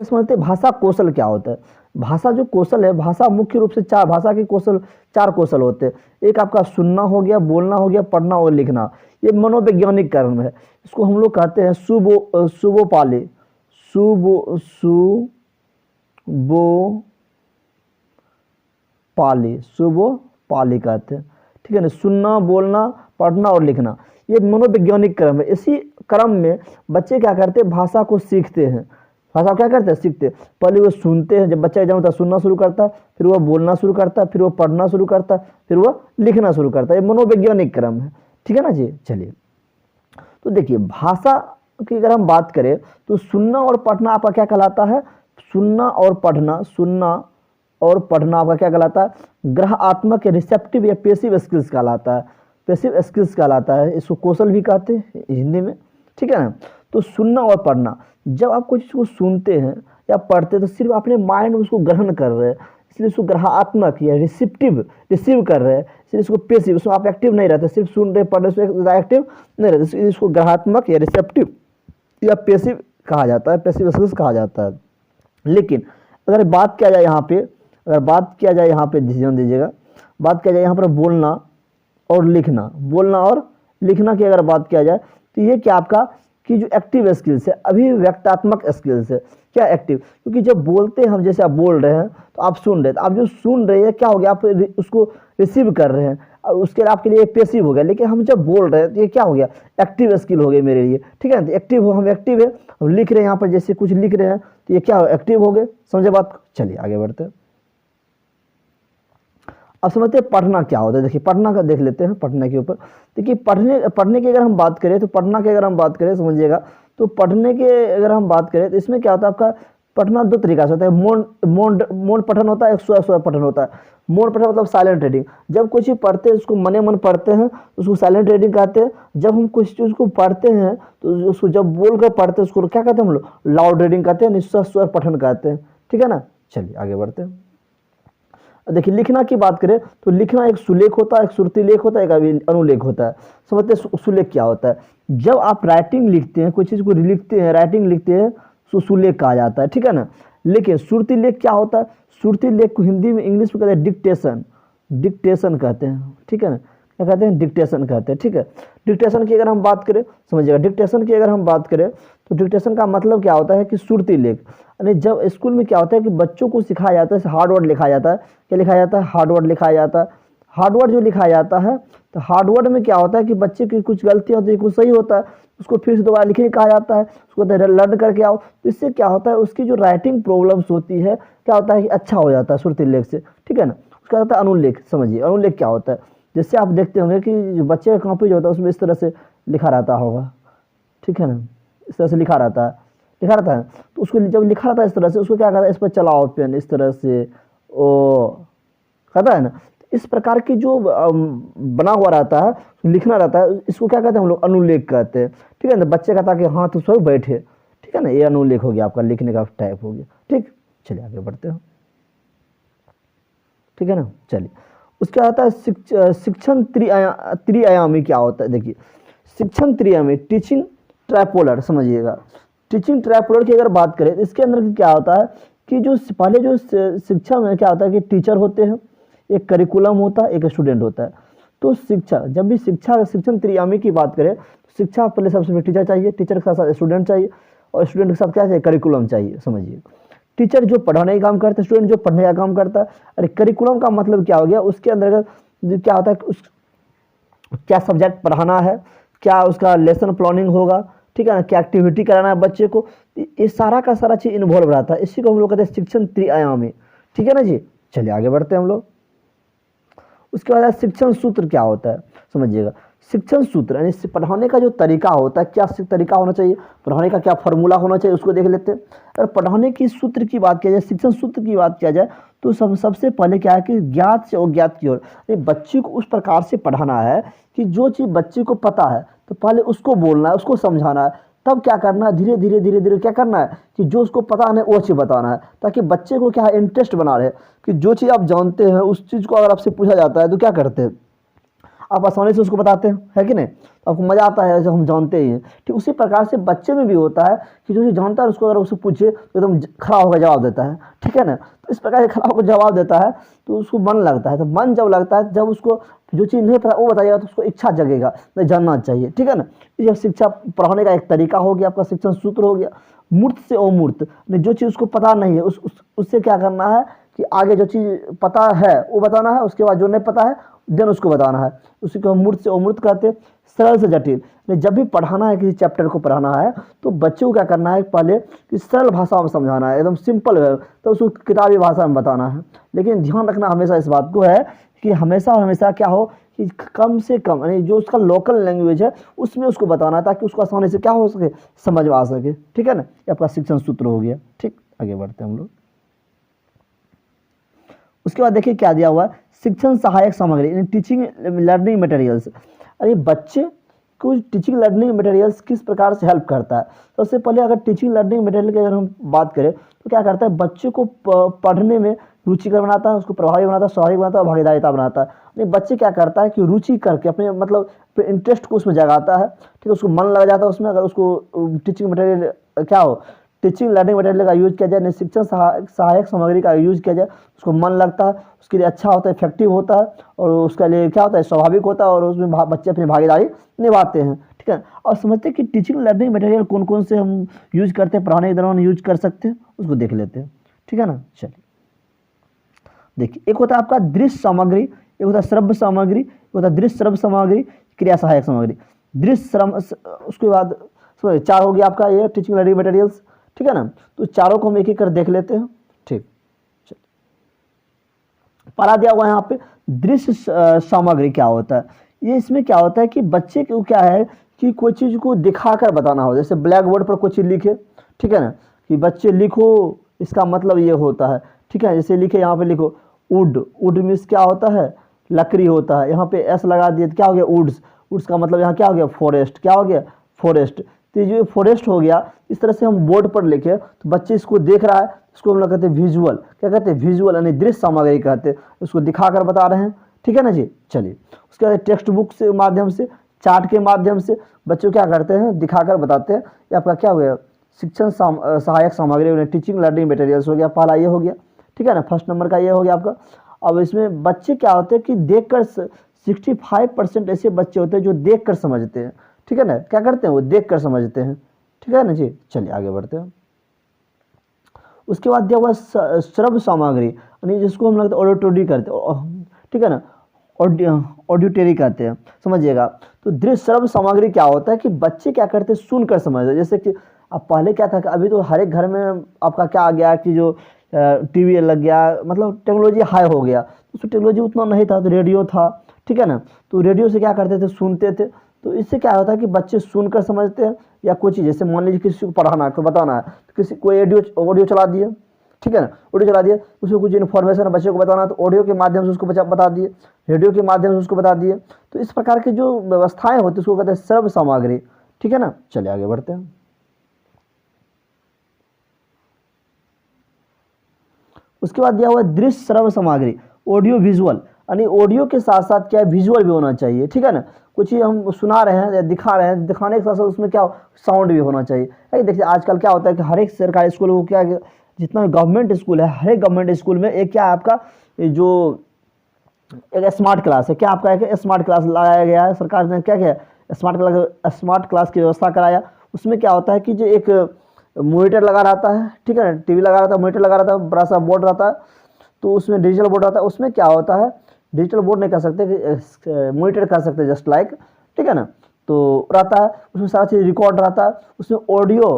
समझते हैं भाषा कौशल क्या होता है। भाषा जो कौशल है, भाषा मुख्य रूप से चार भाषा के कौशल, चार कौशल होते हैं। एक आपका सुनना हो गया, बोलना हो गया, पढ़ना और लिखना। ये मनोवैज्ञानिक कर्म है। इसको हम लोग कहते हैं सुबोपाली, सुबोपाली कहते हैं। ठीक है ना। सुनना, बोलना, पढ़ना और लिखना, ये मनोवैज्ञानिक क्रम है। इसी क्रम में बच्चे क्या करते हैं, भाषा को सीखते हैं। भाषा क्या करते हैं, सीखते हैं। पहले वो सुनते हैं, जब बच्चा जन्म होता है सुनना शुरू करता है, फिर वो बोलना शुरू करता है, फिर वो पढ़ना शुरू करता है, फिर वो लिखना शुरू करता है। ये मनोवैज्ञानिक क्रम है। ठीक है ना जी। चलिए, तो देखिए भाषा की अगर हम बात करें तो सुनना और पढ़ना आपका क्या कहलाता है, सुनना और पढ़ना आपका क्या कहलाता है, ग्रहात्मक या रिसेप्टिव या पेसिव स्किल्स कहलाता है। पेसिव स्किल्स कहलाता है, इसको कौशल भी कहते हैं हिंदी में। ठीक है ना। तो सुनना और पढ़ना, जब आप कुछ चीज़ को सुनते हैं या पढ़ते हैं तो सिर्फ अपने माइंड में उसको ग्रहण कर रहे हैं, इसलिए इसको ग्रहात्मक या रिसीव कर रहे हैं, इसलिए इसको पेसिव, उसमें आप एक्टिव नहीं रहते, सिर्फ सुन रहे पढ़ रहे उसमें एक्टिव नहीं रहते, इसको ग्रहात्मक या रिसेप्टिव या पेसिव कहा जाता है, पेसिव स्किल्स कहा जाता है। लेकिन अगर बात किया जाए यहाँ पे, ध्यान दीजिएगा, बात किया जाए यहाँ पर बोलना और लिखना की अगर बात किया जाए तो ये क्या आपका कि जो एक्टिव स्किल्स है, अभिव्यक्तात्मक स्किल्स है। क्या एक्टिव, क्योंकि जब बोलते हैं हम, जैसे आप बोल रहे हैं तो आप सुन रहे हैं, तो आप जो सुन रहे हैं क्या हो गया, आप उसको रिसीव कर रहे हैं, उसके आपके लिए पेसिव हो गया। लेकिन हम जब बोल रहे हैं तो ये क्या हो गया, एक्टिव स्किल हो गए मेरे लिए। ठीक है ना। एक्टिव हो, हम एक्टिव है, हम लिख रहे हैं यहाँ पर, जैसे कुछ लिख रहे हैं तो ये क्या हो, एक्टिव हो गए। समझे बात। चलिए आगे बढ़ते हैं। अब समझते हैं पढ़ना क्या होता है। देखिए पढ़ना का देख लेते हैं, पढ़ने के ऊपर। देखिए पढ़ने की अगर हम बात करें तो समझिएगा, तो पढ़ने के अगर हम बात करें तो इसमें क्या होता है, आपका पढ़ना दो तरीका से होता है। मौन पठन होता है, एक स्व पठन होता है। मौन पठन मतलब साइलेंट रीडिंग, जब कुछ चीज़ पढ़ते हैं उसको मने मन पढ़ते हैं, उसको साइलेंट रीडिंग कहते हैं। जब हम कुछ चीज़ को पढ़ते हैं तो उसको जब बोल कर पढ़ते हैं उसको क्या कहते हैं हम लोग, लाउड रीडिंग कहते हैं, स्वर पठन कहते हैं। ठीक है ना। चलिए आगे बढ़ते हैं। देखिए लिखना की बात करें तो लिखना एक सुलेख होता है, एक श्रुति लेख होता है, एक अनुलेख होता है। समझते हैं सुलेख क्या होता है, जब आप राइटिंग लिखते हैं, कोई चीज़ को लिखते हैं, राइटिंग लिखते हैं तो सुलेख कहा जाता है। ठीक है ना। लेकिन श्रुति लेख क्या होता है, श्रुति लेख को हिंदी में इंग्लिश में कहते हैं डिक्टेशन कहते हैं। ठीक है ना। क्या कहते हैं, डिक्टेशन कहते हैं। ठीक है। डिक्टेशन की अगर हम बात करें, समझिएगा, डिक्टेशन की अगर हम बात करें तो डिक्टेशन का मतलब क्या होता है कि श्रुति लेख, यानी जब स्कूल में क्या होता है कि बच्चों को सिखाया जाता है, हार्ड वर्ड लिखा जाता है। क्या लिखा जाता है, हार्ड वर्ड लिखाया जाता है। हार्ड वर्ड जो लिखाया जाता है तो हार्ड वर्ड में क्या होता है कि बच्चे की कुछ गलतियाँ होती है, कुछ सही होता है, उसको फिर से दोबारा लिखने कहा जाता है, उसको लर्न करके आओ। तो इससे क्या होता है, उसकी जो राइटिंग प्रॉब्लम्स होती है क्या होता है कि अच्छा हो जाता है श्रुति लेख से। ठीक है ना। उसका होता है अनुलेख। समझिए अनुलेख क्या होता है, जैसे आप देखते होंगे कि जो बच्चे का कॉपी जो होता है उसमें इस तरह से लिखा रहता होगा। ठीक है ना। इस तरह से लिखा रहता है तो उसको जब लिखा रहता है इस तरह से, उसको क्या कहता है, इस पर चलाओ पेन इस तरह से, ओ कहता है ना। इस प्रकार की जो बना हुआ रहता है, लिखना रहता है, इसको क्या कहते हैं हम लोग, अनुलेख कहते हैं। ठीक है ना। बच्चे कहता है कि हाँ तो सब बैठे। ठीक है ना। ये अनुलेख हो गया, आपका लिखने का टाइप हो गया। ठीक। चलिए आगे बढ़ते हैं। ठीक है ना। चलिए उसके आता है शिक्षण त्रिआयामी क्या होता है। देखिए शिक्षण त्रिआयामी, टीचिंग ट्राइपोलर। समझिएगा, टीचिंग ट्राइपोलर की अगर बात करें तो इसके अंदर क्या होता है कि जो पहले जो शिक्षा में क्या होता है कि टीचर होते हैं, एक करिकुलम होता है, एक स्टूडेंट होता है। तो शिक्षा, जब भी शिक्षण त्रिआयामी की बात करें तो शिक्षा पहले सबसे पहले टीचर चाहिए, टीचर के साथ साथ स्टूडेंट चाहिए, और स्टूडेंट के साथ क्या चाहिए, करिकुलम चाहिए। समझिए, टीचर जो पढ़ाने का काम करता है, स्टूडेंट जो पढ़ने का काम करता है। अरे करिकुलम का मतलब क्या हो गया, उसके अंदर क्या होता है कि उस क्या सब्जेक्ट पढ़ाना है, क्या उसका लेसन प्लानिंग होगा, ठीक है ना, क्या एक्टिविटी कराना है बच्चे को, ये सारा का सारा चीज़ इन्वॉल्व रहता है। इसी को हम लोग कहते हैं शिक्षण त्रिआयामी। ठीक है ना जी। चलिए आगे बढ़ते हैं हम लोग। उसके बाद शिक्षण सूत्र क्या होता है, समझिएगा। शिक्षण सूत्र यानी पढ़ाने का जो तरीका होता है, क्या तरीका होना चाहिए, पढ़ाने का क्या फॉर्मूला होना चाहिए, उसको देख लेते हैं। अगर पढ़ाने की सूत्र की बात किया जाए, शिक्षण सूत्र की बात किया जाए, तो सबसे पहले क्या है कि ज्ञात से अज्ञात की ओर, बच्चे को उस प्रकार से पढ़ाना है कि जो चीज़ बच्चे को पता है तो पहले उसको बोलना है, उसको समझाना है, तब क्या करना है, धीरे धीरे क्या करना है कि जो उसको पता है वो चीज़ बताना है, ताकि बच्चे को क्या है इंटरेस्ट बना रहे कि जो चीज़ आप जानते हैं उस चीज़ को अगर आपसे पूछा जाता है तो क्या करते हैं, आप आसानी से उसको बताते हैं, है कि नहीं, तो आपको मज़ा आता है, जब हम जानते ही हैं। ठीक उसी प्रकार से बच्चे में भी होता है कि जो जानता है उसको अगर उससे पूछे तो एकदम खड़ा होकर जवाब देता है, ठीक है ना। तो इस प्रकार से खड़ा होकर जवाब देता है तो उसको मन लगता है, तो मन जब लगता है, जब उसको जो चीज़ नहीं पता वो बताइएगा तो उसको इच्छा जगेगा, नहीं जानना चाहिए, ठीक है ना। ये शिक्षा पढ़ाने का एक तरीका हो गया, आपका शिक्षण सूत्र हो गया। मूर्त से अमूर्त, जो चीज़ उसको पता नहीं है उससे क्या करना है कि आगे जो चीज़ पता है वो बताना है, उसके बाद जो नहीं पता है देन उसको बताना है। उसी को हम मूर्त से अमूर्त कहते हैं। सरल से जटिल, जब भी पढ़ाना है, किसी चैप्टर को पढ़ाना है तो बच्चों को क्या करना है, पहले कि सरल भाषा में समझाना है, एकदम सिंपल है, तो उसको किताबी भाषा में बताना है। लेकिन ध्यान रखना हमेशा इस बात को है कि हमेशा और हमेशा क्या हो कि कम से कम, यानी जो उसका लोकल लैंग्वेज है उसमें उसको बताना है, ताकि उसको आसानी से क्या हो सके, समझ में आ सके, ठीक है ना। ये आपका शिक्षण सूत्र हो गया। ठीक, आगे बढ़ते हैं हम लोग। उसके बाद देखिए क्या दिया हुआ है, शिक्षण सहायक सामग्री, यानी टीचिंग लर्निंग मटेरियल्स। अरे बच्चे को टीचिंग लर्निंग मटेरियल्स किस प्रकार से हेल्प करता है। तो सबसे पहले अगर टीचिंग लर्निंग मटेरियल की अगर हम बात करें तो क्या करता है, बच्चे को पढ़ने में रुचिकर बनाता है, उसको प्रभावी बनाता है, स्वाभाविक बनाता है, भागीदारिता बनाता है। नहीं, बच्चे क्या करता है कि रुचि करके अपने मतलब इंटरेस्ट को उसमें जगाता है, ठीक है, उसको मन लग जाता है उसमें। अगर उसको टीचिंग मटेरियल क्या हो, टीचिंग लर्निंग मटेरियल का यूज किया जाए, शिक्षण सहायक सामग्री का यूज किया जाए, उसको मन लगता है, उसके लिए अच्छा होता है, इफेक्टिव होता है, और उसके लिए क्या होता है, स्वाभाविक होता है, और उसमें बच्चे अपनी भागीदारी निभाते हैं, ठीक है। और समझते हैं कि टीचिंग लर्निंग मटेरियल कौन कौन से हम यूज करते हैं, पढ़ाने के दौरान यूज कर सकते हैं, उसको देख लेते हैं, ठीक है ना। चलिए देखिए, एक होता है आपका दृश्य सामग्री, एक होता है श्रव्य सामग्री, एक होता है दृश्य श्रव्य सामग्री, क्रिया सहायक सामग्री। दृश्य श्रम, उसके बाद चार हो गया आपका ये टीचिंग लर्निंग मटेरियल्स, ठीक है ना। तो चारों को हम एक एक कर देख लेते हैं। ठीक, पढ़ा दिया हुआ है यहाँ पे दृश्य सामग्री क्या होता है। ये इसमें क्या होता है कि बच्चे को क्या है कि कोई चीज़ को दिखाकर बताना हो, जैसे ब्लैक बोर्ड पर कोई चीज़ लिखे, ठीक है ना, कि बच्चे लिखो, इसका मतलब ये होता है, ठीक है। जैसे लिखे यहाँ पे लिखो वुड, वुड मीन्स क्या होता है, लकड़ी होता है। यहाँ पे एस लगा दिए तो क्या हो गया, वुड्स, वुड्स का मतलब यहाँ क्या हो गया, फॉरेस्ट, क्या हो गया, फॉरेस्ट। तो जो फॉरेस्ट हो गया, इस तरह से हम बोर्ड पर लिखे तो बच्चे इसको देख रहा है, इसको हम लोग कहते हैं विजुअल, क्या कहते हैं, विजुअल, यानी दृश्य सामग्री कहते हैं, उसको दिखाकर बता रहे हैं, ठीक है ना जी। चलिए, उसके बाद टेक्स्ट बुक से माध्यम से, चार्ट के माध्यम से बच्चों क्या करते हैं, दिखाकर बताते हैं। ये आपका क्या हो गया, शिक्षण सहायक सामग्री, टीचिंग लर्निंग मटेरियल्स हो गया, पहला ये हो गया, ठीक है ना, फर्स्ट नंबर का ये हो गया आपका। अब इसमें बच्चे क्या होते हैं कि देखकर 65% ऐसे बच्चे होते हैं जो देखकर समझते हैं, ठीक है ना, क्या करते हैं, वो देखकर समझते हैं, ठीक है ना जी। चलिए आगे बढ़ते हैं। उसके बाद दिया हुआ श्रव्य सामग्री, यानी जिसको हम लगता है ऑडिटरी करते हैं, ठीक है ना, ऑडिटरी कहते हैं, समझिएगा। तो दृश्य श्रव्य सामग्री क्या होता है कि बच्चे क्या करते हैं, सुनकर समझते, जैसे कि अब पहले क्या था कि अभी तो हर एक घर में आपका क्या आ गया कि जो टीवी लग गया, मतलब टेक्नोलॉजी हाई हो गया। तो टेक्नोलॉजी उतना नहीं था, तो रेडियो था, ठीक है ना। तो रेडियो से क्या करते थे, सुनते थे। तो इससे क्या होता है कि बच्चे सुनकर समझते हैं, या कोई चीज़ जैसे मान लीजिए किसी को पढ़ाना है, को बताना है, तो किसी कोई ऑडियो चला दिए, ठीक है ना, ऑडियो चला दिए, उसमें कुछ इन्फॉर्मेशन बच्चे को बताना है तो ऑडियो के माध्यम से उसको बता दिए, रेडियो के माध्यम से उसको बता दिए। तो इस प्रकार की जो व्यवस्थाएं होती है उसको कहते हैं श्रव्य सामग्री, ठीक है ना। चलिए आगे बढ़ते हैं। उसके बाद दिया हुआ है दृश्य श्रव्य सामग्री, ऑडियो विजुअल, यानी ऑडियो के साथ साथ क्या है, विजुअल भी होना चाहिए, ठीक है ना। कुछ चीज़ हम सुना रहे हैं या दिखा रहे हैं, दिखाने के साथ साथ उसमें क्या साउंड भी होना चाहिए, है। देखिए आजकल क्या होता है कि हर एक सरकारी स्कूल को क्या, जितना गवर्नमेंट स्कूल है, हर एक गवर्नमेंट स्कूल में एक क्या है आपका जो एक स्मार्ट क्लास है, क्या आपका एक स्मार्ट क्लास लगाया गया है, सरकार ने क्या किया, स्मार्ट क्लास की व्यवस्था कराया। उसमें क्या होता है कि जो एक मॉनिटर लगा रहता है, ठीक है ना, टीवी लगा रहता है, मॉनिटर लगा रहता है, बड़ा सा बोर्ड रहता है, तो उसमें डिजिटल बोर्ड रहता है। उसमें क्या होता है, डिजिटल बोर्ड नहीं कर सकते, मॉनिटर कर सकते जस्ट लाइक, ठीक है ना। तो रहता है उसमें सारा चीज़ रिकॉर्ड रहता है, उसमें ऑडियो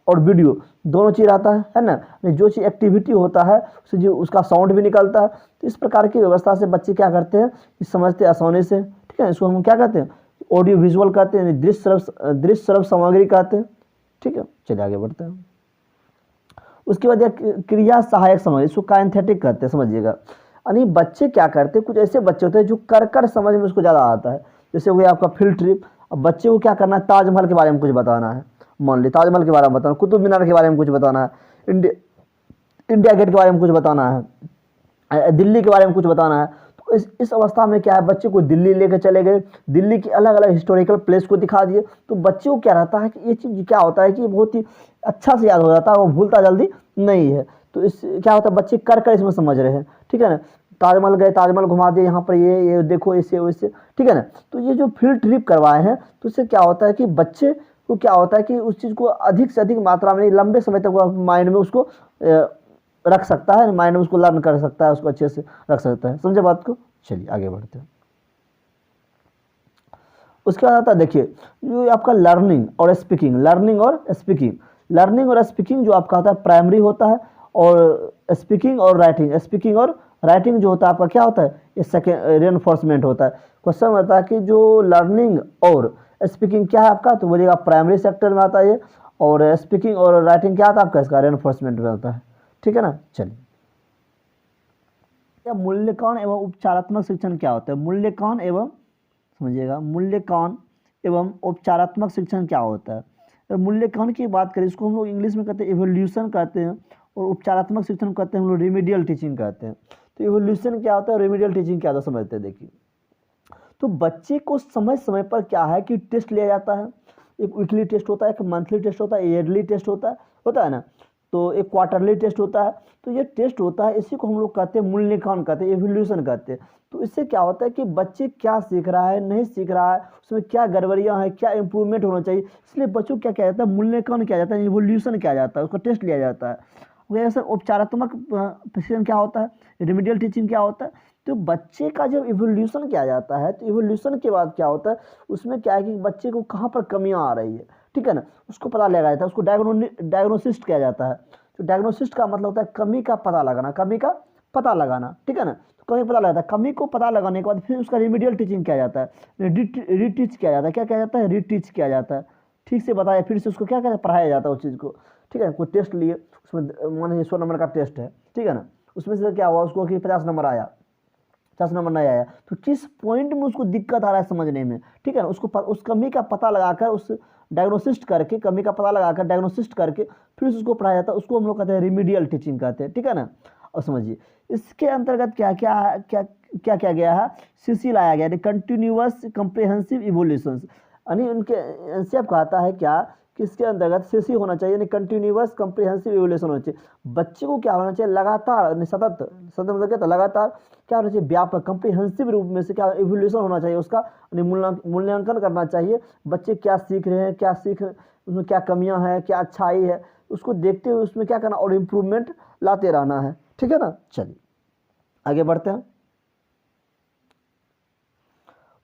और वीडियो दोनों चीज़ रहता है ना। जो चीज़ एक्टिविटी होता है उससे जो उसका साउंड भी निकलता है। तो इस प्रकार की व्यवस्था से बच्चे क्या करते हैं कि समझते आसानी से, ठीक है। इसको हम क्या कहते हैं, ऑडियो विजुअल कहते हैं, दृश्य श्रव्य सामग्री कहते हैं, ठीक है। चलिए आगे बढ़ते हैं। उसके बाद क्रिया सहायक सामग्री, इसको काइनेथेटिक कहते हैं, समझिएगा। यानी बच्चे क्या करते हैं, कुछ ऐसे बच्चे होते हैं जो कर समझ में उसको ज़्यादा आता है। जैसे हो गया आपका फील्ड ट्रिप, अब बच्चे को क्या करना है, ताजमहल के बारे में कुछ बताना है, मान ली ताजमहल के बारे में बताना, कुतुब मीनार के बारे में कुछ बताना है, इंडिया गेट के बारे में कुछ बताना है, दिल्ली के बारे में कुछ बताना है। तो इस अवस्था में क्या है, बच्चे को दिल्ली लेकर चले गए, दिल्ली की अलग अलग हिस्टोरिकल प्लेस को दिखा दिए, तो बच्चे को क्या रहता है कि ये चीज़ क्या होता है कि बहुत ही अच्छा से याद हो जाता है, वो भूलता जल्दी नहीं है। तो इस क्या होता है, बच्चे कर कर इसमें समझ रहे हैं, ठीक है ना। ताजमहल गए, ताजमहल घुमा दिए, यहाँ पर ये देखो ऐसे वैसे, ठीक है ना। तो ये जो फील्ड ट्रिप करवाए हैं, तो इससे क्या होता है कि बच्चे को क्या होता है कि उस चीज़ को अधिक से अधिक मात्रा में लंबे समय तक माइंड में उसको रख सकता है, माइंड में उसको लर्न कर सकता है, उसको अच्छे से रख सकता है। समझे बात को। चलिए आगे बढ़ते हैं। उसके बाद आता है, देखिए जो आपका लर्निंग और स्पीकिंग, लर्निंग और स्पीकिंग, लर्निंग और स्पीकिंग जो आपका होता है प्राइमरी होता है, और स्पीकिंग और राइटिंग, स्पीकिंग और राइटिंग जो होता है आपका क्या होता है, ये सेकेंड रेनफोर्समेंट होता है। क्वेश्चन होता है कि जो लर्निंग और स्पीकिंग क्या है आपका, तो बोलिएगा प्राइमरी सेक्टर में आता है ये, और स्पीकिंग और राइटिंग क्या आता है आपका, इसका रेनफोर्समेंट में आता है, ठीक है ना। चलिए, क्या मूल्यांकन एवं उपचारात्मक शिक्षण क्या होता है, मूल्यांकन एवं, समझिएगा, मूल्यांकन एवं उपचारात्मक शिक्षण क्या होता है। तो मूल्यांकन की बात करें, इसको हम लोग इंग्लिश में कहते हैं इवोल्यूशन कहते हैं, और उपचारात्मक शिक्षण कहते हैं हम लोग रिमीडियल टीचिंग कहते हैं। तो इवोल्यूशन क्या होता है, रिमीडियल टीचिंग क्या होता है, समझते हैं। देखिए, तो बच्चे को समय समय पर क्या है कि टेस्ट लिया जाता है, एक वीकली टेस्ट होता है, एक मंथली टेस्ट होता है, ईयरली टेस्ट होता है ना, तो एक क्वार्टरली टेस्ट होता है। तो ये टेस्ट होता है, इसी को हम लोग कहते हैं मूल्यांकन कहते हैं, इवोल्यूशन कहते हैं। तो इससे क्या होता है कि बच्चे क्या सीख रहा है, नहीं सीख रहा है, उसमें क्या गड़बड़ियाँ हैं, क्या इंप्रूवमेंट होना चाहिए, इसलिए बच्चों को क्या किया जाता है, मूल्यांकन किया जाता है, इवोल्यूशन किया जाता है, उसका टेस्ट लिया जाता है। वैसे उपचारात्मक शिक्षण क्या होता है, रिमीडियल टीचिंग क्या होता है। तो बच्चे का जब इवोल्यूशन किया जाता है, तो इवोल्यूशन के बाद क्या होता है, उसमें क्या है कि बच्चे को कहाँ पर कमियाँ आ रही है, ठीक है ना, उसको पता लगाया जाता है, उसको डायग्नोसिस्ट किया जाता है। तो डायग्नोसिस्ट का मतलब होता है कमी का पता लगाना, कमी का पता लगाना, ठीक है ना। तो कमी पता लगाता है, कमी को पता लगाने के बाद फिर उसका रिमीडियल टीचिंग किया जाता है, रीटीच किया जाता है। क्या किया जाता है, रीटीच किया जाता है, ठीक से बताया, फिर से उसको क्या कहते हैं, पढ़ाया जाता है उस चीज़ को, ठीक है। कोई टेस्ट लिए, उसमें मान लीजिए 100 नंबर का टेस्ट है, ठीक है ना, उसमें से क्या हुआ उसको कि 50 नंबर आया, 50 नंबर नहीं आया, तो किस पॉइंट में उसको दिक्कत आ रहा है समझने में, ठीक है ना। उसको उस कमी का पता लगाकर, उस डायग्नोसिस्ट करके, कमी का पता लगाकर डायग्नोसिस्ट करके फिर उसको पढ़ाया जाता है, उसको हम लोग कहते हैं रिमीडियल टीचिंग कहते हैं, ठीक है ना। और समझिए इसके अंतर्गत क्या क्या क्या क्या क्या गया है, सीसी लाया गया, कंटिन्यूअस कम्प्रिहेंसिव इवोल्यूशन, यानी उनके एनसीएफ कहता है क्या, किसके अंतर्गत सीसी होना चाहिए, यानी कंटिन्यूअस कम्प्रिहेंसिव इवोल्यूशन होना चाहिए। बच्चे को क्या होना चाहिए, लगातार, सतत, सतत मतलब क्या था, लगातार क्या होना चाहिए, व्यापक कम्प्रिहेंसिव रूप में से क्या इवोल्यूशन होना चाहिए उसका, मूल्यांकन करना चाहिए, बच्चे क्या सीख रहे हैं, उसमें क्या कमियां हैं, क्या अच्छाई है, उसको देखते हुए उसमें क्या करना और इम्प्रूवमेंट लाते रहना है, ठीक है ना। चलिए आगे बढ़ते हैं।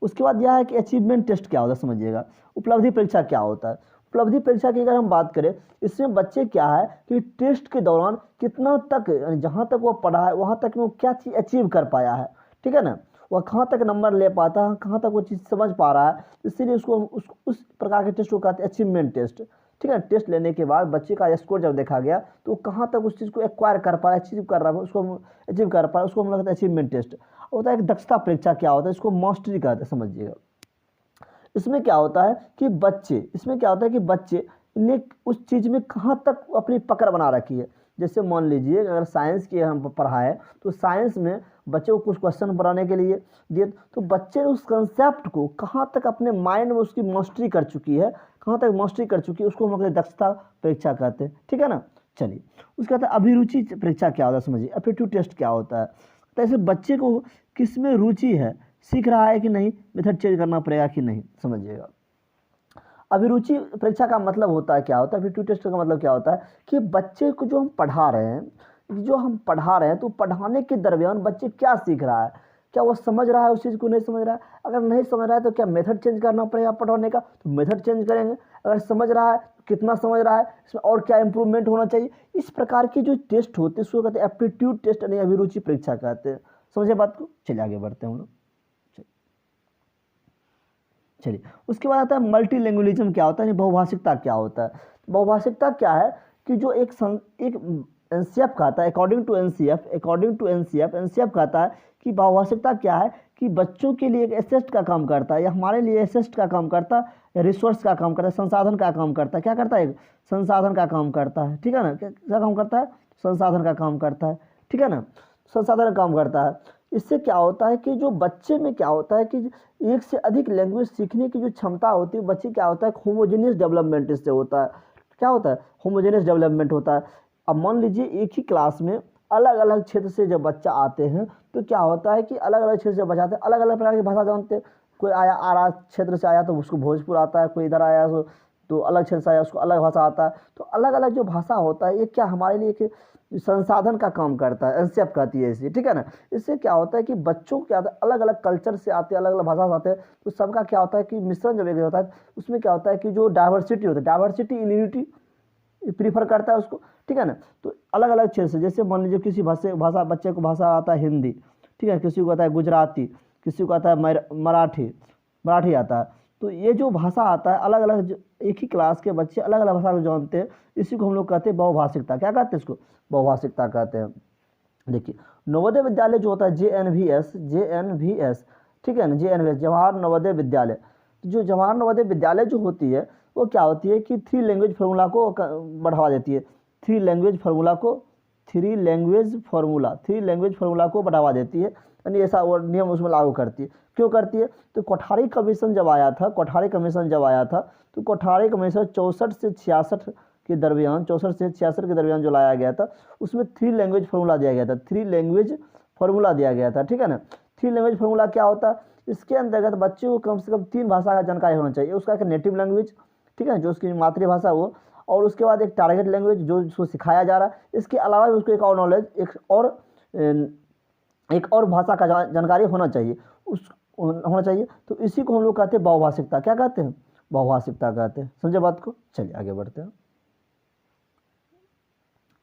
उसके बाद यह है कि अचीवमेंट टेस्ट क्या होता है, समझिएगा, उपलब्धि परीक्षा क्या होता है। उपलब्धि परीक्षा की अगर हम बात करें, इसमें बच्चे क्या है कि टेस्ट के दौरान कितना तक, जहाँ तक वो पढ़ा है वहाँ तक वो क्या चीज़ अचीव कर पाया है, ठीक है ना, वह कहाँ तक नंबर ले पाता है, कहाँ तक वो चीज़ समझ पा रहा है, इसीलिए उस प्रकार के टेस्ट को कहते हैं अचीवमेंट टेस्ट, ठीक है। टेस्ट लेने के बाद बच्चे का स्कोर जब देखा गया तो कहाँ तक उस चीज़ को एक्वायर कर पा रहा है, अचीव कर रहा है, उसको अचीव कर पा रहा है, उसको हम लोग कहते हैं अचीवमेंट टेस्ट। होता है एक दक्षता परीक्षा क्या होता है, इसको मास्टरी कहते हैं, समझिएगा। इसमें क्या होता है कि बच्चे ने उस चीज़ में कहाँ तक अपनी पकड़ बना रखी है। जैसे मान लीजिए अगर साइंस की हम पढ़ाएं, तो साइंस में बच्चे को कुछ क्वेश्चन बनाने के लिए दिए, तो बच्चे ने उस कंसेप्ट को कहाँ तक अपने माइंड में उसकी मास्टरी कर चुकी है, उसको हम लोग दक्षता परीक्षा कहते हैं, ठीक है ना। चलिए उसके बाद अभिरुचि परीक्षा क्या होता है, समझिए, एप्टीट्यूड टेस्ट क्या होता है। तो ऐसे बच्चे को किस में रुचि है, सीख रहा है कि नहीं, मेथड चेंज करना पड़ेगा कि नहीं, समझिएगा। अभिरुचि परीक्षा का मतलब होता है क्या होता है, एप्टीट्यूड टेस्ट का मतलब क्या होता है कि बच्चे को जो हम पढ़ा रहे हैं तो पढ़ाने के दरमियान बच्चे क्या सीख रहा है, क्या वो समझ रहा है, उस चीज़ को नहीं समझ रहा है। अगर नहीं समझ रहा है तो क्या मेथड चेंज करना पड़ेगा पढ़ाने का, तो मेथड चेंज करेंगे। अगर समझ रहा है तो कितना समझ रहा है, इसमें और क्या इंप्रूवमेंट होना चाहिए। इस प्रकार की जो टेस्ट होते हैं उसको कहते हैं एप्टीट्यूड टेस्ट, यानी अभिरुचि परीक्षा कहते हैं। समझे बात को। चलिए आगे बढ़ते हैं हम लोग। चलिए उसके बाद आता है मल्टी लैंग्वेजिज्म क्या होता है, बहुभाषिकता क्या होता है। बहुभाषिकता क्या है कि जो एक एनसीएफ कहता है, अकॉर्डिंग टू एनसीएफ कहता है कि बहुभाषिकता क्या है कि बच्चों के लिए एक एसेस्ट का काम करता है, या हमारे लिए एसेस्ट का काम करता है, या रिसोर्स का काम करता है, संसाधन का काम करता है। क्या करता है, संसाधन का काम करता है, ठीक है ना। क्या काम करता है, संसाधन का काम करता है, ठीक है ना, संसाधन का काम करता है। इससे क्या होता है कि जो बच्चे में क्या होता है कि एक से अधिक लैंग्वेज सीखने की जो क्षमता होती है बच्चे क्या होता है होमोजेनियस डेवलपमेंट इससे होता है। क्या होता है? होमोजेनियस डेवलपमेंट होता है। अब मान लीजिए एक ही क्लास में अलग अलग क्षेत्र से जब बच्चा आते हैं तो क्या होता है कि अलग अलग क्षेत्र से बच्चा आते हैं, अलग अलग प्रकार की भाषा जानते हैं। कोई आया आरा क्षेत्र से आया तो उसको भोजपुर आता है, कोई इधर आया तो अलग क्षेत्र से आया उसको अलग भाषा आता है। तो अलग अलग जो भाषा होता है ये क्या हमारे लिए एक संसाधन का काम करता है, एनसेप कहती है इसे, ठीक है ना। इससे क्या होता है कि बच्चों क्या होता है अलग अलग कल्चर से आते हैं, अलग अलग भाषा से आते हैं, तो सबका क्या होता है कि मिश्रण जब एक होता है उसमें क्या होता है कि जो डाइवर्सिटी होता है, डाइवर्सिटी इन यूनिटी प्रीफर करता है उसको, ठीक है ना। तो अलग अलग क्षेत्र से, जैसे मान लीजिए किसी भाषा बच्चे को भाषा आता है हिंदी, ठीक है, किसी को आता है गुजराती, किसी को आता है मराठी आता है। तो ये जो भाषा आता है अलग अलग, एक ही क्लास के बच्चे अलग अलग भाषा को जानते हैं, इसी को हम लोग कहते हैं बहुभाषिकता। क्या कहते हैं इसको? बहुभाषिकता कहते हैं। देखिए नवोदय विद्यालय जो होता है JNVS, ठीक है ना, JNVS जवाहर नवोदय विद्यालय। तो जो जवाहर नवोदय विद्यालय जो होती है वो क्या होती है कि 3 लैंग्वेज फार्मूला को बढ़ावा देती है। 3 लैंग्वेज फार्मूला को बढ़ावा देती है, यानी ऐसा वो नियम उसमें लागू करती है। क्यों करती है? तो कोठारी कमीशन जब आया था तो कोठारी कमीशन 64 से 66 के दरमियान जो लाया गया था उसमें 3 लैंग्वेज फार्मूला दिया गया था। 3 लैंग्वेज फार्मूला दिया गया था, ठीक है ना। 3 लैंग्वेज फार्मूला क्या होता है? इसके अंतर्गत बच्चे को कम से कम 3 भाषा का जानकारी होना चाहिए। उसका एक नेटिव लैंग्वेज, ठीक है, जो उसकी मातृभाषा वो, और उसके बाद एक टारगेट लैंग्वेज जो उसको सिखाया जा रहा है। इसके अलावा उसको एक और नॉलेज, एक और भाषा का जानकारी होना चाहिए तो इसी को हम लोग कहते हैं बहुभाषिकता। क्या कहते हैं? बहुभाषिकता कहते हैं। समझे बात को? चलिए आगे बढ़ते हैं।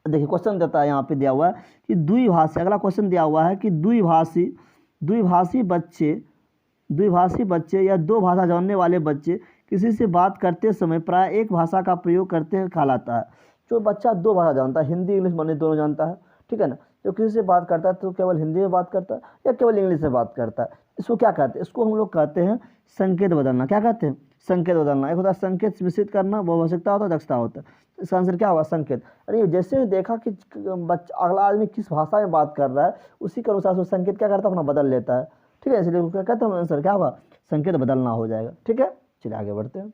देखिए क्वेश्चन देता है यहाँ पे दिया हुआ है कि द्विभाषी, अगला क्वेश्चन दिया हुआ है कि द्विभाषी बच्चे या 2 भाषा जानने वाले बच्चे किसी से बात करते समय प्राय एक भाषा का प्रयोग करते हैं कहलाता है। जो बच्चा 2 भाषा जानता है, हिंदी इंग्लिश माने दोनों जानता है, ठीक है ना, जो किसी से बात करता है तो केवल हिंदी में बात करता है या केवल इंग्लिश में बात करता है, इसको क्या कहते हैं? इसको हम लोग कहते हैं संकेत बदलना। क्या कहते हैं? संकेत बदलना। एक होता है संकेत मिश्रित करना, बहुभाषिकता होता है, दक्षता होता है। इसका आंसर क्या होगा? संकेत। अरे जैसे देखा कि बच्चा अगला आदमी किस भाषा में बात कर रहा है उसी के अनुसार संकेत क्या करता है? अपना बदल लेता है, ठीक है। इसलिए क्या कहते हैं? आंसर क्या होगा? संकेत बदलना हो जाएगा, ठीक है। चलिए आगे बढ़ते हैं।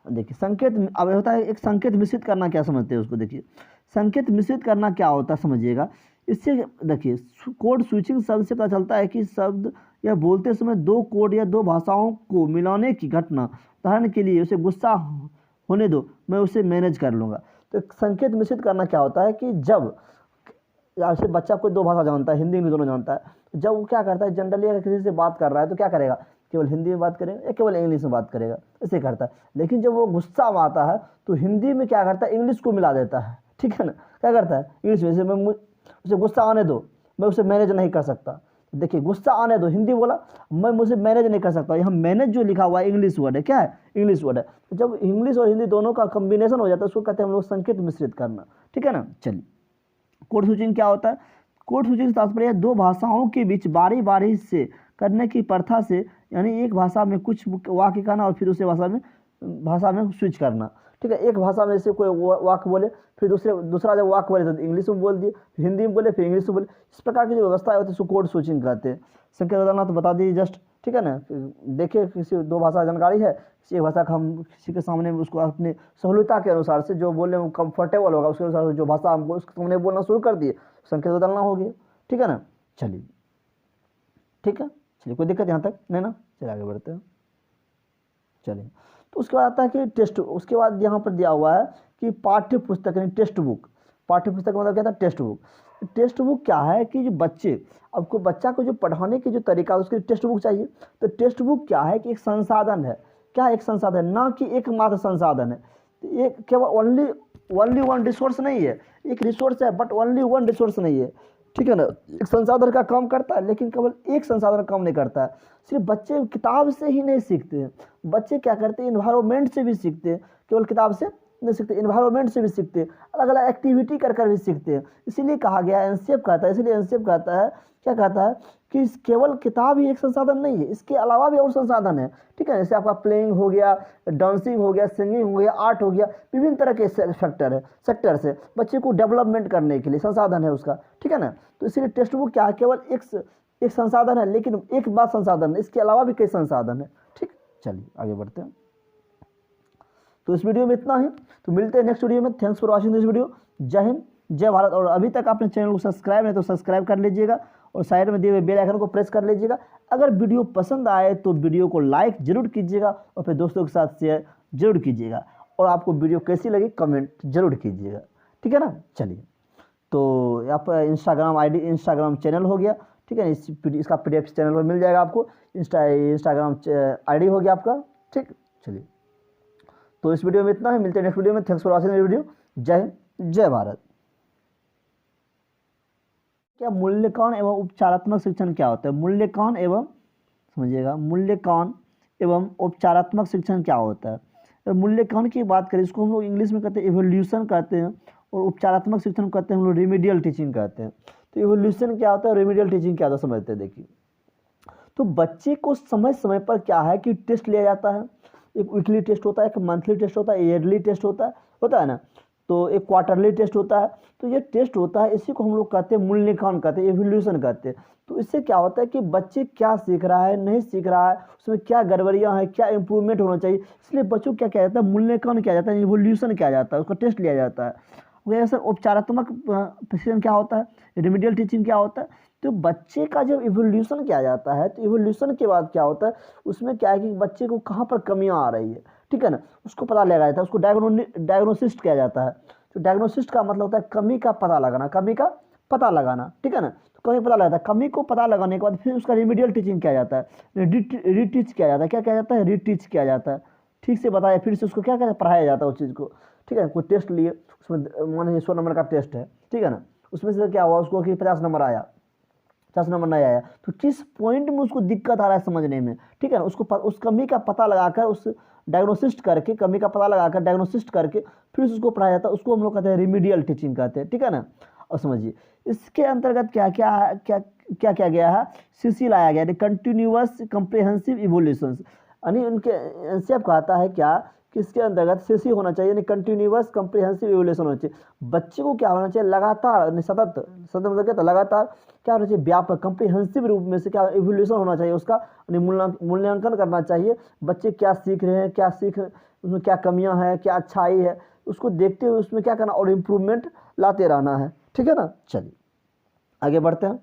देखिए संकेत अब होता है एक संकेत मिश्रित करना, क्या समझते हैं उसको? देखिए संकेत मिश्रित करना क्या होता है समझिएगा। इससे देखिए कोड स्विचिंग शब्द से पता चलता है कि शब्द या बोलते समय 2 कोड या 2 भाषाओं को मिलाने की घटना। उदाहरण के लिए उसे गुस्सा होने दो, मैं उसे मैनेज कर लूँगा। तो संकेत मिश्रित करना क्या होता है कि जब जैसे बच्चा कोई 2 भाषा जानता है, हिंदी इंग्लिश दोनों जानता है, जब वो क्या करता है जनरली अगर किसी से बात कर रहा है तो क्या करेगा? केवल हिंदी में बात करेगा या केवल इंग्लिश में बात करेगा, ऐसे करता है। लेकिन जब वो गुस्सा में आता है तो हिंदी में क्या करता है? इंग्लिश को मिला देता है, ठीक है ना। क्या करता है? इंग्लिश में, जैसे मैं उसे गुस्सा आने दो, मैं उसे मैनेज नहीं कर सकता। देखिए गुस्सा आने दो, हिंदी बोला, मैं मुझे मैनेज नहीं कर सकता। यहाँ मैनेज जो लिखा हुआ है इंग्लिश वर्ड है, क्या है? इंग्लिश वर्ड है। तो जब इंग्लिश और हिंदी दोनों का कॉम्बिनेशन हो जाता है उसको कहते हैं हम लोग संकेत मिश्रित करना, ठीक है ना। चलिए कोड स्विचिंग क्या होता है? कोड स्विचिंग से तात्पर्य 2 भाषाओं के बीच बारी बारी से करने की प्रथा से, यानी एक भाषा में कुछ वाक्य कहना और फिर दूसरे भाषा में स्विच करना, ठीक है। एक भाषा में से कोई वाक्य बोले, फिर दूसरा जब वाक्य बोले तो इंग्लिश में बोल दिए, फिर हिंदी में बोले, फिर इंग्लिश में बोले। इस प्रकार की जो व्यवस्था होती है उसको कोड स्विचिंग कहते हैं। संकेत बदलना तो बता दीजिए जस्ट, ठीक है ना। देखिए किसी 2 भाषा जानकारी है, किसी एक भाषा का हम किसी के सामने उसको अपनी सहूलियता के अनुसार से जो बोलने में कंफर्टेबल होगा उसके अनुसार से जो भाषा हमको उसके सामने बोलना शुरू कर दिए, संकेत बदलना हो गया, ठीक है ना। चलिए ठीक है, चलिए कोई दिक्कत यहाँ तक नहीं ना। चलिए आगे बढ़ते हैं। चलिए तो उसके बाद आता है कि टेस्ट, उसके बाद यहाँ पर दिया हुआ है कि पाठ्य पुस्तक यानी टेक्स्ट बुक। पाठ्य पुस्तक मतलब क्या था? Text book. टेक्स्ट बुक क्या है कि जो बच्चा को जो पढ़ाने की जो तरीका है उसके लिए टेक्स्ट बुक चाहिए। तो टेक्स्ट बुक क्या है कि एक संसाधन है, क्या एक संसाधन, ना कि एकमात्र संसाधन है। तो ये केवल ओनली वन रिसोर्स नहीं है, एक रिसोर्स है बट ओनली वन रिसोर्स नहीं है, ठीक है ना। एक संसाधन का काम करता है लेकिन केवल एक संसाधन का काम नहीं करता है। सिर्फ बच्चे किताब से ही नहीं सीखते हैं, बच्चे क्या करते हैं? इन्वायरमेंट से भी सीखते हैं, केवल किताब से नहीं सीखते, इन्वायरमेंट से भी सीखते हैं, अलग अलग एक्टिविटी कर कर भी सीखते हैं। इसीलिए कहा गया है, एनसीएफ कहता है, इसलिए एनसीएफ कहता है, क्या कहता है कि केवल किताब ही एक संसाधन नहीं है, इसके अलावा भी और संसाधन है। ठीक है, जैसे आपका प्लेइंग हो गया, डांसिंग हो गया, सिंगिंग हो गया, आर्ट हो गया, विभिन्न तरह के सेक्टर से बच्चे को डेवलपमेंट करने के लिए संसाधन है उसका। ठीक है ना, तो इसीलिए टेक्स्ट बुक क्या है, केवल एक संसाधन है, लेकिन एक बात संसाधन है, इसके अलावा भी कई संसाधन है। ठीक, चलिए आगे बढ़ते हैं। तो इस वीडियो में इतना ही, तो मिलते हैं नेक्स्ट वीडियो में। Thanks for watching this video. जय हिंद, जय भारत। और अभी तक आपने चैनल को सब्सक्राइब नहीं तो सब्सक्राइब कर लीजिएगा और साइड में दिए हुए बेल आइकन को प्रेस कर लीजिएगा। अगर वीडियो पसंद आए तो वीडियो को लाइक जरूर कीजिएगा और फिर दोस्तों के साथ शेयर जरूर कीजिएगा, और आपको वीडियो कैसी लगी कमेंट जरूर कीजिएगा। ठीक है ना, चलिए। तो यहाँ पर इंस्टाग्राम चैनल हो गया। ठीक है, इसका PDF चैनल पर मिल जाएगा आपको। इंस्टाग्राम ID हो गया आपका। ठीक, चलिए। तो इस वीडियो में इतना ही, मिलते हैं नेक्स्ट वीडियो में। Thanks for watching this video. जय हिंद, जय भारत। क्या मूल्यांकन एवं उपचारात्मक शिक्षण क्या होता है? मूल्यांकन एवं, समझिएगा, मूल्यांकन एवं उपचारात्मक शिक्षण क्या होता है? अगर मूल्यांकन की बात करें, इसको हम लोग इंग्लिश में कहते हैं इवोल्यूशन कहते हैं, और उपचारात्मक शिक्षण कहते हैं हम लोग रिमीडियल टीचिंग कहते हैं। तो इवोल्यूशन क्या होता है, रेमेडियल टीचिंग क्या होता है, समझते हैं। देखिए, तो बच्चे को समय समय पर क्या है कि टेस्ट लिया जाता है। एक वीकली टेस्ट होता है, एक मंथली टेस्ट होता है, ईयरली टेस्ट होता है ना, तो एक क्वार्टरली टेस्ट होता है। तो ये टेस्ट होता है, इसी को हम लोग कहते हैं मूल्यांकन कहते हैं, इवोल्यूशन कहते हैं। तो इससे क्या होता है कि बच्चे क्या सीख रहा है, नहीं सीख रहा है, उसमें क्या गड़बड़ियाँ हैं, क्या इंप्रूवमेंट होना चाहिए, इसलिए बच्चों को क्या किया जाता है, मूल्यांकन किया जाता है, इवोल्यूशन किया जाता है, उसका टेस्ट लिया जाता है। सर, उपचारात्मक शिक्षण क्या होता है, रिमीडियल टीचिंग क्या होता है? तो बच्चे का जब इवोल्यूशन किया जाता है, तो इवोल्यूशन के बाद क्या होता है, उसमें क्या है कि बच्चे को कहाँ पर कमियाँ आ रही है, ठीक है ना, उसको पता लगाया जाता है, उसको डायग्नोसिस्ट किया जाता है। तो डायग्नोसिस्ट का मतलब होता है कमी का पता लगाना, कमी का पता लगाना। ठीक है ना, तो कमी पता लगाता है, कमी को पता लगाने के बाद फिर उसका रिमीडियल टीचिंग किया जाता है, रीटीच किया जाता है। क्या किया जाता है, रीटीच किया जाता है, ठीक से बताया, फिर से उसको क्या कहते हैं, पढ़ाया जाता है उस चीज़ को। ठीक है, कोई टेस्ट लिए, उसमें मान लीजिए 100 नंबर का टेस्ट है, ठीक है ना, उसमें से क्या हुआ उसको कि 50 नंबर आया, 50 नंबर नहीं आया, तो किस पॉइंट में उसको दिक्कत आ रहा है समझने में। ठीक है ना, उसको उस कमी का पता लगाकर, उस डायग्नोसिस्ट करके, कमी का पता लगाकर डायग्नोसिस्ट करके फिर उसको पढ़ाया जाता है, उसको हम लोग कहते हैं रिमीडियल टीचिंग कहते हैं। ठीक है ना, और समझिए इसके अंतर्गत क्या क्या क्या क्या क्या गया है, CC लाया गया, कंटिन्यूअस कम्प्रिहेंसिव इवोल्यूशन, यानी उनके एनसीएफ कहता है क्या कि इसके अंतर्गत CC होना चाहिए, यानी कंटिन्यूअस कम्प्रिहेंसिव इवोल्यूशन होना चाहिए। बच्चे को क्या होना चाहिए, लगातार, सतत मतलब क्या, लगातार क्या होना चाहिए, व्यापक कम्प्रिहेंसिव रूप में से क्या इवोल्यूशन होना चाहिए उसका, मूल्यांकन करना चाहिए, बच्चे क्या सीख रहे हैं, उसमें क्या कमियां हैं, क्या अच्छाई है, उसको देखते हुए उसमें क्या करना और इम्प्रूवमेंट लाते रहना है। ठीक है ना, चलिए आगे बढ़ते हैं।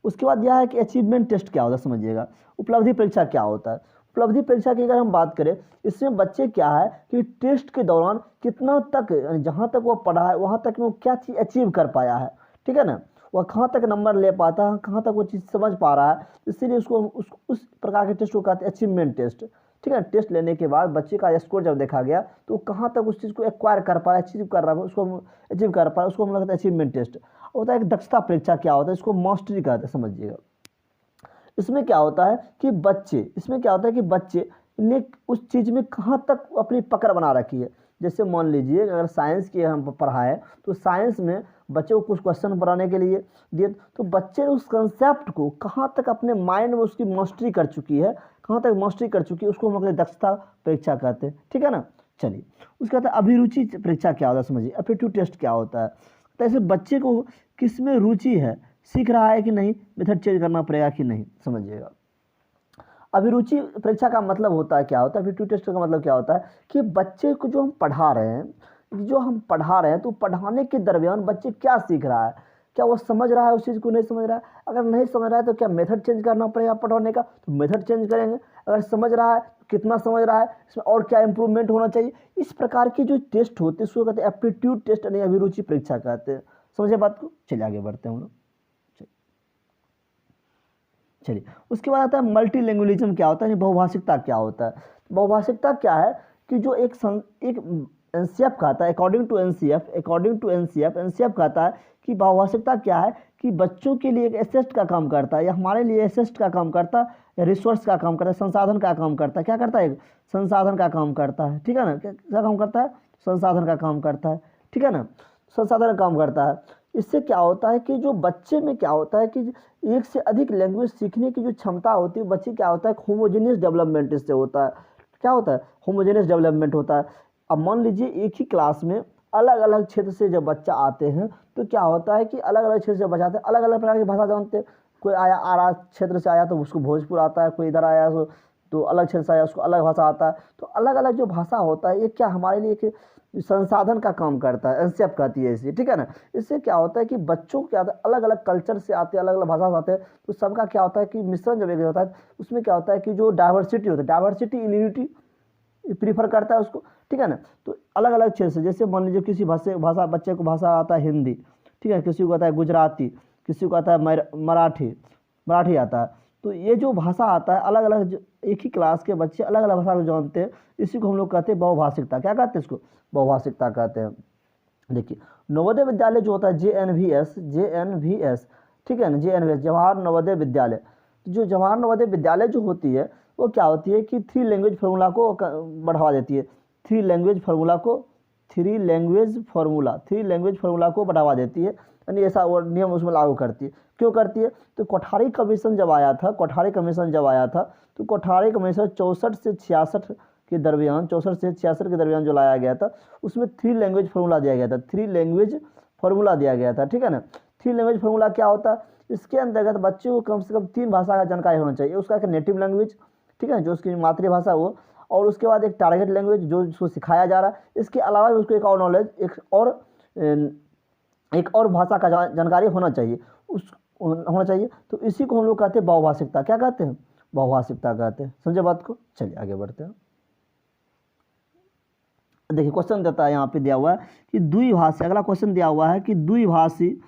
उसके बाद यह है कि अचीवमेंट टेस्ट क्या होता है, समझिएगा, उपलब्धि परीक्षा क्या होता है। उपलब्धि परीक्षा की अगर हम बात करें, इसमें बच्चे क्या है कि टेस्ट के दौरान कितना तक, जहाँ तक वो पढ़ा है वहाँ तक में वो क्या चीज़ अचीव कर पाया है। ठीक है ना, वह कहाँ तक नंबर ले पाता है, कहाँ तक वो चीज़ समझ पा रहा है, इसीलिए उसको उस प्रकार के टेस्ट को कहते हैं अचीवमेंट टेस्ट। ठीक है, टेस्ट लेने के बाद बच्चे का स्कोर जब देखा गया तो वो कहाँ तक उस चीज़ को एक्वायर कर पा रहा है, अचीव कर रहा है, उसको अचीव कर पा रहा है, उसको हम लोग कहते हैं अचीवमेंट टेस्ट। होता है एक दक्षता परीक्षा क्या होता है, इसको मास्टरी कहते हैं, समझिएगा। इसमें क्या होता है कि बच्चे ने उस चीज़ में कहाँ तक अपनी पकड़ बना रखी है। जैसे मान लीजिए अगर साइंस की हम पढ़ाएं, तो साइंस में बच्चे को कुछ क्वेश्चन बनाने के लिए दिए, तो बच्चे ने उस कंसेप्ट को कहाँ तक अपने माइंड में उसकी मास्टरी कर चुकी है, कहाँ तक मास्टरी कर चुकी है, उसको हम लोग दक्षता परीक्षा कहते हैं। ठीक है ना, चलिए उसके बाद अभिरुचि परीक्षा क्या होता है, समझिए, एप्टीट्यूड टेस्ट क्या होता है। तो ऐसे बच्चे को किस में रुचि है, सीख रहा है कि नहीं, मेथड चेंज करना पड़ेगा कि नहीं, समझिएगा। अभिरुचि परीक्षा का मतलब होता है क्या होता है, एप्टीट्यूड टेस्ट का मतलब क्या होता है कि बच्चे को जो हम पढ़ा रहे हैं तो पढ़ाने के दरमियान बच्चे क्या सीख रहा है, क्या वो समझ रहा है, उस चीज़ को नहीं समझ रहा है। अगर नहीं समझ रहा है तो क्या मेथड चेंज करना पड़ेगा पढ़ाने का, तो मेथड चेंज करेंगे। अगर समझ रहा है तो कितना समझ रहा है, इसमें और क्या इंप्रूवमेंट होना चाहिए। इस प्रकार के जो टेस्ट होते हैं उसको कहते हैं एप्टीट्यूड टेस्ट, यानी अभिरुचि परीक्षा कहते हैं। समझे बात को, चलिए आगे बढ़ते हैं हम लोग। चलिए उसके बाद आता है मल्टी लैंग्वेजिज्म क्या होता है, यानी बहुभाषिकता क्या होता है। बहुभाषिकता क्या है कि जो एक एनसीएफ कहता है, अकॉर्डिंग टू एनसीएफ एनसीएफ कहता है कि बहुभाषिकता क्या है कि बच्चों के लिए एक एसेट का काम करता है, या हमारे लिए एसेट का काम करता है, या रिसोर्स का काम करता है, संसाधन का काम करता है। क्या करता है? संसाधन का काम करता है, ठीक है ना। क्या काम करता है? संसाधन का काम करता है, ठीक है ना। संसाधन का काम करता है। इससे क्या होता है कि जो बच्चे में क्या होता है कि एक से अधिक लैंग्वेज सीखने की जो क्षमता होती है बच्चे, क्या होता है, होमोजेनियस डेवलपमेंट इससे होता है। क्या होता है? होमोजेनियस डेवलपमेंट होता है। अब मान लीजिए एक ही क्लास में अलग अलग क्षेत्र से जब बच्चा आते हैं तो क्या होता है कि अलग अलग क्षेत्र से बच्चा आते हैं, अलग अलग प्रकार की भाषा जानते हैं। कोई आया आरा क्षेत्र से आया तो उसको भोजपुर आता है, कोई इधर आया तो अलग क्षेत्र से आया उसको अलग भाषा आता है। तो अलग अलग जो भाषा होता है ये क्या हमारे लिए एक संसाधन का काम करता है, एनसीएफ कहती है इसे, ठीक है ना। इससे क्या होता है कि बच्चों को क्या होता है, अलग अलग कल्चर से आते हैं, अलग अलग भाषा से आते हैं, तो सबका क्या होता है कि मिश्रण जब एक होता है उसमें क्या होता है कि जो डाइवर्सिटी होता है, डाइवर्सिटी इन यूनिटी प्रीफर करता है उसको, ठीक है ना। तो अलग अलग क्षेत्र से, जैसे मान लीजिए किसी भाषा बच्चे को भाषा आता है हिंदी, ठीक है, किसी को आता है गुजराती, किसी को आता है मराठी आता है। तो ये जो भाषा आता है अलग अलग, एक ही क्लास के बच्चे अलग अलग भाषा को जानते हैं, इसी को हम लोग कहते हैं बहुभाषिकता। क्या कहते हैं इसको? बहुभाषिकता कहते हैं। देखिए नवोदय विद्यालय जो होता है JNVS, ठीक है ना, JNVS जवाहर नवोदय विद्यालय। जो जवाहर नवोदय विद्यालय जो होती है वो क्या होती है कि 3 लैंग्वेज फार्मूला को बढ़ावा देती है। 3 लैंग्वेज फार्मूला को बढ़ावा देती है, यानी ऐसा वो नियम उसमें लागू करती है। क्यों करती है? तो कोठारी कमीशन जब आया था तो कोठारी कमीशन 64 से 66 के दरमियान जो लाया गया था उसमें 3 लैंग्वेज फार्मूला दिया गया था। 3 लैंग्वेज फार्मूला दिया गया था, ठीक है ना। 3 लैंग्वेज फार्मूला क्या होता है? इसके अंतर्गत बच्चे को कम से कम 3 भाषा का जानकारी होना चाहिए। उसका एक नेटिव लैंग्वेज, ठीक है, जो उसकी मातृभाषा वो, और उसके बाद एक टारगेट लैंग्वेज जो उसको सिखाया जा रहा है। इसके अलावा उसको एक और नॉलेज, एक और भाषा का जानकारी होना चाहिए, तो इसी को हम लोग कहते हैं बहुभाषिकता। क्या कहते हैं? बहुभाषिकता कहते हैं। समझे बात को? चलिए आगे बढ़ते हैं। देखिए क्वेश्चन देता है, यहाँ पे दिया हुआ है कि द्विभाषी, अगला क्वेश्चन दिया हुआ है कि द्विभाषी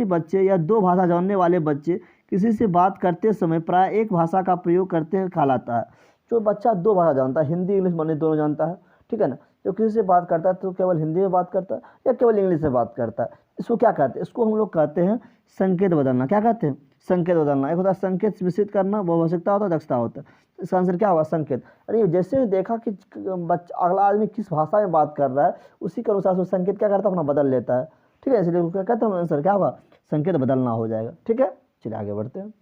बच्चे या 2 भाषा जानने वाले बच्चे किसी से बात करते समय प्राय एक भाषा का प्रयोग करते हैं कहलाता है। जो बच्चा 2 भाषा जानता है, हिंदी इंग्लिश माने दोनों जानता है, ठीक है ना, जो किसी से बात करता है तो केवल हिंदी में बात करता है या केवल इंग्लिश में बात करता है, इसको क्या कहते हैं? इसको हम लोग कहते हैं संकेत बदलना। क्या कहते हैं? संकेत बदलना। एक होता है संकेत मिश्रित करना, बहुभाषिकता होता है, दक्षता होता है। इसका आंसर क्या होगा? संकेत। अरे जैसे देखा कि बच्चा अगला आदमी किस भाषा में बात कर रहा है उसी के अनुसार संकेत क्या करता है? अपना बदल लेता है, ठीक है। इसलिए क्या कहते हैं? आंसर क्या होगा? संकेत बदलना हो जाएगा, ठीक है। चलिए आगे बढ़ते हैं।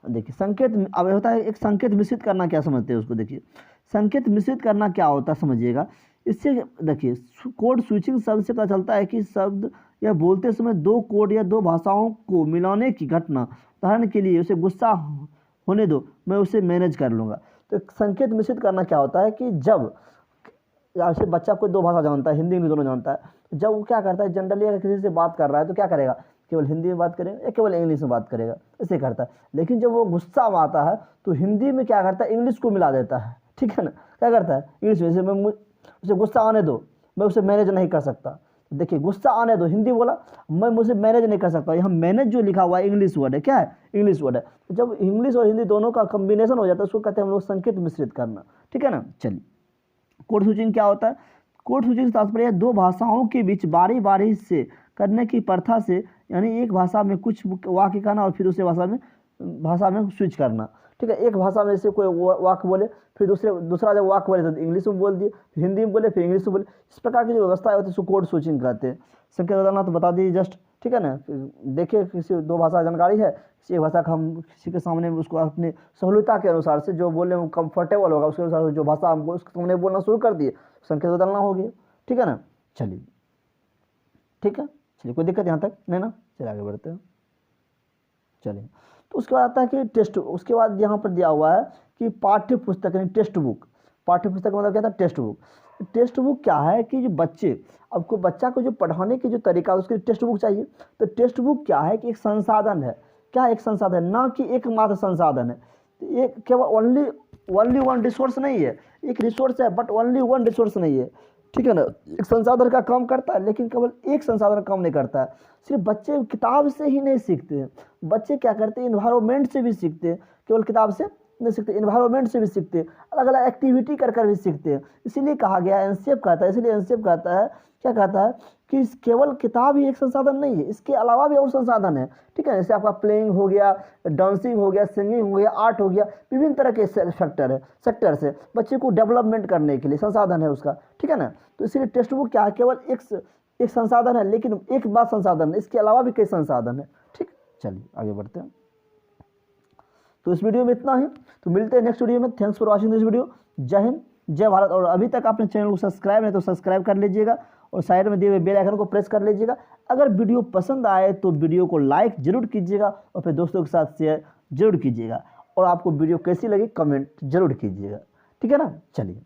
देखिए संकेत, अब होता है एक संकेत मिश्रित करना, क्या समझते हैं उसको? देखिए संकेत मिश्रित करना क्या होता है समझिएगा। इससे देखिए कोड स्विचिंग शब्द से पता चलता है कि शब्द या बोलते समय 2 कोड या 2 भाषाओं को मिलाने की घटना। उदाहरण के लिए उसे गुस्सा होने दो, मैं उसे मैनेज कर लूँगा। तो संकेत मिश्रित करना क्या होता है कि जब जैसे बच्चा कोई 2 भाषा जानता है, हिंदी इंग्लिश दोनों जानता है, जब वो क्या करता है जनरली अगर किसी से बात कर रहा है तो क्या करेगा? केवल हिंदी में बात करेगा या केवल इंग्लिश में बात करेगा, ऐसे करता है। लेकिन जब वो गुस्सा में आता है तो हिंदी में क्या करता है? इंग्लिश को मिला देता है, ठीक है ना। क्या करता है? इंग्लिश में, जैसे उसे गुस्सा आने दो, मैं उसे मैनेज नहीं कर सकता। देखिए गुस्सा आने दो, हिंदी बोला, मैं मुझे मैनेज नहीं कर सकता। यहाँ मैनेज जो लिखा हुआ है इंग्लिश वर्ड है, क्या है? इंग्लिश वर्ड है। तो जब इंग्लिश और हिंदी दोनों का कॉम्बिनेशन हो जाता है उसको कहते हैं हम लोग संकेत मिश्रित करना, ठीक है ना। चलिए कोड स्विचिंग क्या होता है? कोड स्विचिंग तात्पर्य 2 भाषाओं के बीच बारी बारी से करने की प्रथा से, यानी एक भाषा में कुछ वाक्य कहना और फिर दूसरे भाषा में स्विच करना, ठीक है। एक भाषा में से कोई वाक्य बोले, फिर दूसरा जब वाक्य बोले तो इंग्लिश में बोल दिए, फिर हिंदी में बोले, फिर इंग्लिश में बोले। इस प्रकार की जो व्यवस्था होती है उसको कोड स्विचिंग कहते हैं। संकेत बदलना तो बता दीजिए जस्ट, ठीक है ना। देखिए किसी 2 भाषा जानकारी है, किसी एक भाषा का हम किसी के सामने उसको अपनी सहूलियता के अनुसार से जो बोलने में कंफर्टेबल होगा उसके अनुसार जो भाषा हमको उसके सामने बोलना शुरू कर दिए, संकेत बदलना हो गया, ठीक है ना। चलिए ठीक है, चलिए कोई दिक्कत यहाँ तक नहीं ना। चलिए आगे बढ़ते हैं। चलिए तो उसके बाद आता है कि टेस्ट, उसके बाद यहाँ पर दिया हुआ है कि पाठ्य पुस्तक यानी टेक्स्ट बुक। पाठ्य पुस्तक मतलब क्या था? Text book. टेक्स्ट बुक क्या है कि जो बच्चे, अब कोई बच्चा को जो पढ़ाने की जो तरीका है उसके लिए टेक्स्ट बुक चाहिए। तो टेक्स्ट बुक क्या है कि एक संसाधन है। क्या एक संसाधन, ना कि एकमात्र संसाधन है। तो ये केवल ओनली वन रिसोर्स नहीं है, एक रिसोर्स है बट ओनली वन रिसोर्स नहीं है, ठीक है ना। एक संसाधन का काम करता है लेकिन केवल एक संसाधन का काम नहीं करता है। सिर्फ बच्चे किताब से ही नहीं सीखते हैं, बच्चे क्या करते हैं? इन्वायरमेंट से भी सीखते हैं, केवल किताब से नहीं सीखते, इन्वायरमेंट से भी सीखते हैं, अलग अलग एक्टिविटी कर कर भी सीखते हैं। इसीलिए कहा गया है, एनसीएफ कहता है, इसलिए एनसीएफ कहता है, क्या कहता है कि केवल किताब ही एक संसाधन नहीं है, इसके अलावा भी और संसाधन है। ठीक है, जैसे आपका प्लेइंग हो गया, डांसिंग हो गया, सिंगिंग हो गया, आर्ट हो गया, विभिन्न तरह के सेक्टर से बच्चे को डेवलपमेंट करने के लिए संसाधन है उसका। ठीक है ना, तो इसीलिए टेक्स्ट बुक क्या है, केवल एक संसाधन है, लेकिन एक बात संसाधन है, इसके अलावा भी कई संसाधन है। ठीक, चलिए आगे बढ़ते हैं। तो इस वीडियो में इतना ही, तो मिलते हैं नेक्स्ट वीडियो में। Thanks for watching this video. जय हिंद, जय भारत। और अभी तक आपने चैनल को सब्सक्राइब नहीं तो सब्सक्राइब कर लीजिएगा और साइड में दिए हुए बेल आइकन को प्रेस कर लीजिएगा। अगर वीडियो पसंद आए तो वीडियो को लाइक जरूर कीजिएगा और फिर दोस्तों के साथ शेयर जरूर कीजिएगा, और आपको वीडियो कैसी लगी कमेंट जरूर कीजिएगा। ठीक है ना, चलिए।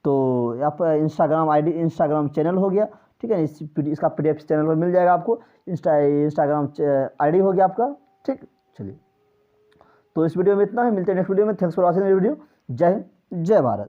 तो आप इंस्टाग्राम चैनल हो गया, ठीक है, इसका PDF चैनल पर मिल जाएगा आपको। इंस्टाग्राम ID हो गया आपका। ठीक, चलिए। तो इस वीडियो में इतना है, मिलते हैं नेक्स्ट वीडियो में। Thanks for watching video. जय हिंद, जय भारत।